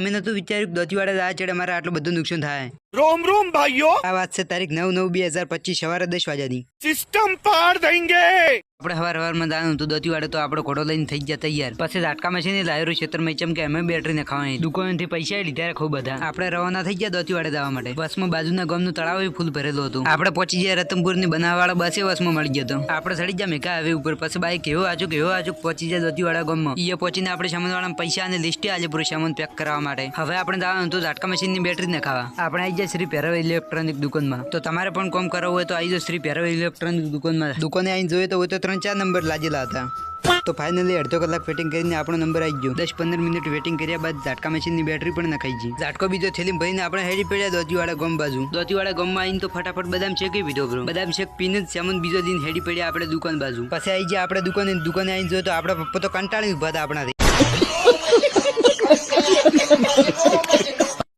અમે નતું વિચાર્યું દોતીવાડા આ ચડે અમારે આટલું બધું નુકસાન થાય. रोम रोम भाइयों, આ વાત છે તારીખ 9/9/2025 સવારે 10 વાગ્યાની. सिस्टम पार देंगे. આપણે હવારમાં જાણું તો દોતીવાડે તો આપણો ઘોડો લઈને થઈ ગયા તૈયાર. પછી ઝાટકામાં છે ને લાયરો ક્ષેત્રમાં ચમ કે અમે બેટરી નખાવાની દુકાનથી પૈસા લીધા ખૂબ બધા. આપણે રવાના થઈ ગયા દોતીવાડે જવા માટે. બસમાં બાજુના ગામનું તળાવ ફૂલ ભરેલું હતું. આપણે પહોંચી ગયા રતનપુરની બનાવવાળા બસે બસમાં મળી ગયો હતો. આપણે ચડી ગયા મેકા હવે ઉપર. પછી બાઈક કેવો આજુક પહોંચી જાય દોતીવાડા ગામમાં. એ પહોંચીને આપણે સામાનવાળા પૈસા અને લિસ્ટે આજે પૂરું સામાન પેક કરવા માટે. હવે આપણે જવાનું તો ઝાટકા મશીનની બેટરી નખાવા. આપણે આવી જાય શ્રી ભૈરવ ઇલેક્ટ્રોનિક દુકાનમાં. તો તમારે પણ કામ કરાવવું હોય તો આવી જાઓ શ્રી ભૈરવ ઇલેક્ટ્રોનિક દુકાનમાં. દુકાને આવીને જોઈએ તો 3-4 નંબર લાગેલા હતા. તો ફાઇનલી અડધો કલાક વેટિંગ કરીને આપણો નંબર આવી ગયો. 10-15 મિનિટ વેટિંગ કર્યા બાદ ઝાટકા મશીનની બેટરી પણ નખાઈ ગઈ. ઝાટકો બીજો થેલીમાં ભરીને આપણે હેડી પડ્યા દોતીવાડા ગામ બાજુ. દોતીવાડા ગામમાં આવીને તો ફટાફટ બદામ શેક પીધો બ્રો. બદામ શેક પીને જ સામાન બીજો દિન હેડી પડ્યા આપણે દુકાન બાજુ. પછી આવી ગયા આપણે દુકાને આવીને જોઈએ તો આપણા પપ્પા તો કંટાળી ઉભા હતા આપણાથી.